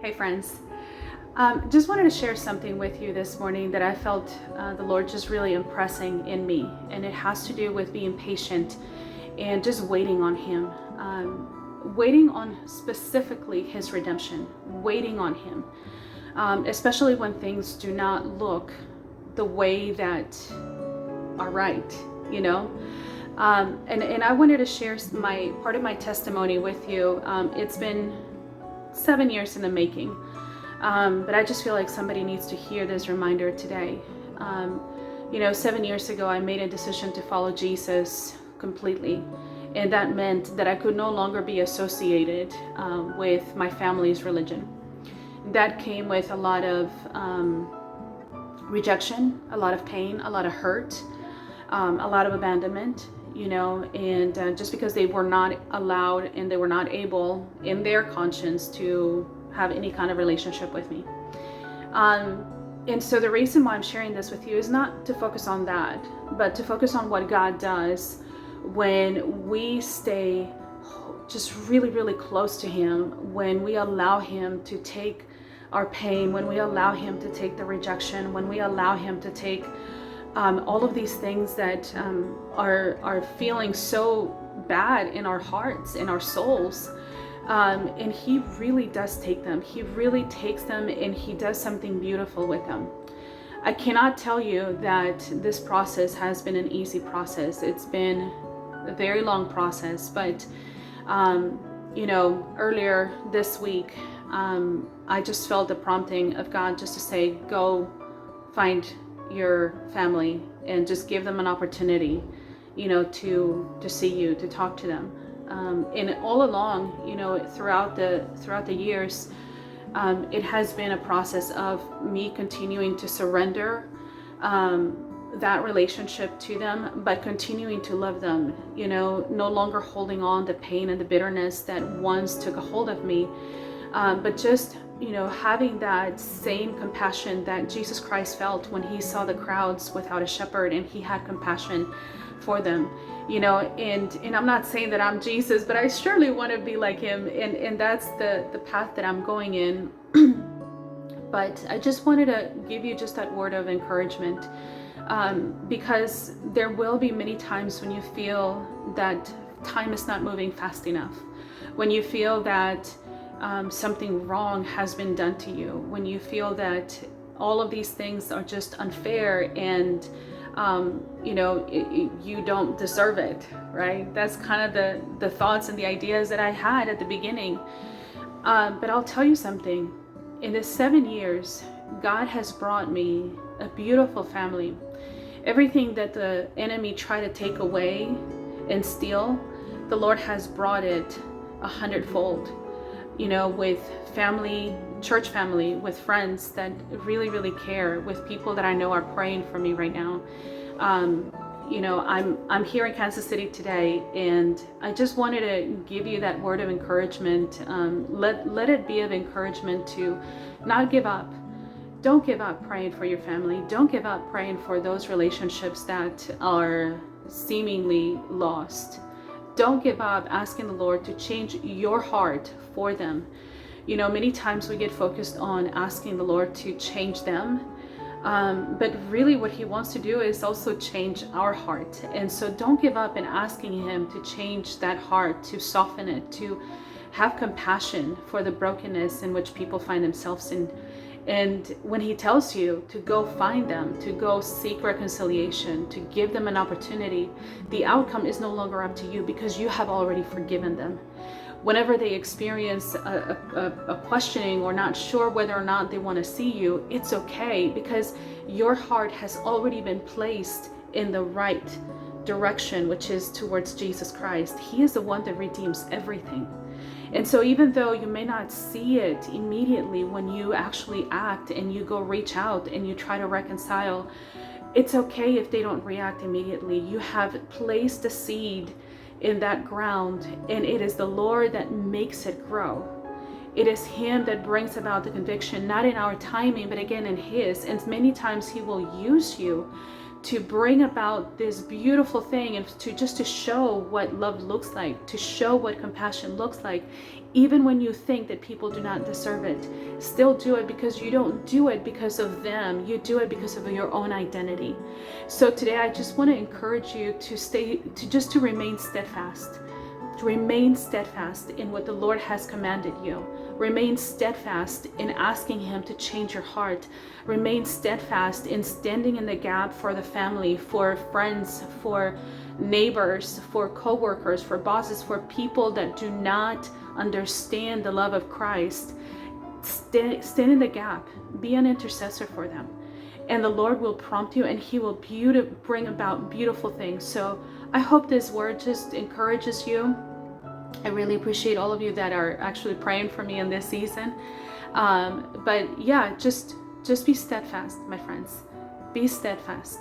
Hey friends, just wanted to share something with you this morning that I felt the Lord just really impressing in me, and it has to do with being patient and just waiting on Him, waiting on specifically His redemption, waiting on Him, especially when things do not look the way that are right, you know. And I wanted to share my part of my testimony with you. It's been 7 years in the making, but I just feel like somebody needs to hear this reminder today. 7 years ago I made a decision to follow Jesus completely, and that meant that I could no longer be associated with my family's religion. That came with a lot of rejection, a lot of pain, a lot of hurt, a lot of abandonment, and just because they were not allowed and they were not able in their conscience to have any kind of relationship with me. And so the reason why I'm sharing this with you is not to focus on that, but to focus on what God does when we stay just really, really close to Him, when we allow Him to take our pain, when we allow Him to take the rejection, when we allow Him to take all of these things that are feeling so bad in our hearts, in our souls, and He really does take them. He really takes them and He does something beautiful with them. I cannot tell you that this process has been an easy process. It's been a very long process, but earlier this week, I just felt the prompting of God just to say, go find your family and just give them an opportunity, to see you, to talk to them. And all along, throughout the years, it has been a process of me continuing to surrender that relationship to them, but continuing to love them, no longer holding on the pain and the bitterness that once took a hold of me, but just having that same compassion that Jesus Christ felt when He saw the crowds without a shepherd, and He had compassion for them, and I'm not saying that I'm Jesus, but I surely want to be like Him, and that's the path that I'm going in. But I just wanted to give you just that word of encouragement, because there will be many times when you feel that time is not moving fast enough, when you feel that something wrong has been done to you, when you feel that all of these things are just unfair and you don't deserve it, right? That's kind of the thoughts and the ideas that I had at the beginning. But I'll tell you something. In the 7 years, God has brought me a beautiful family. Everything that the enemy tried to take away and steal, the Lord has brought it 100-fold. With family, church family, with friends that really, really care, with people that I know are praying for me right now. I'm here in Kansas City today, and I just wanted to give you that word of encouragement. Let it be of encouragement to not give up. Don't give up praying for your family. Don't give up praying for those relationships that are seemingly lost. Don't give up asking the Lord to change your heart for them. Many times we get focused on asking the Lord to change them, but really what He wants to do is also change our heart. And so don't give up in asking Him to change that heart, to soften it, to have compassion for the brokenness in which people find themselves in. And when He tells you to go find them, to go seek reconciliation, to give them an opportunity, the outcome is no longer up to you, because you have already forgiven them. Whenever they experience a questioning or not sure whether or not they want to see you, it's okay, because your heart has already been placed in the right direction, which is towards Jesus Christ. He is the one that redeems everything. And so even though you may not see it immediately when you actually act and you go reach out and you try to reconcile, it's okay if they don't react immediately. You have placed a seed in that ground, and it is the Lord that makes it grow. It is Him that brings about the conviction, not in our timing, but again in His. And many times He will use you to bring about this beautiful thing, and to show what love looks like, to show what compassion looks like, even when you think that people do not deserve it. Still do it, because you don't do it because of them. You do it because of your own identity. So today I just want to encourage you to remain steadfast. To remain steadfast in what the Lord has commanded you. Remain steadfast in asking Him to change your heart. Remain steadfast in standing in the gap for the family, for friends, for neighbors, for co-workers, for bosses, for people that do not understand the love of Christ. Stand in the gap. Be an intercessor for them. And the Lord will prompt you, and He will bring about beautiful things. So I hope this word just encourages you. I really appreciate all of you that are actually praying for me in this season. But yeah, just be steadfast, my friends. Be steadfast.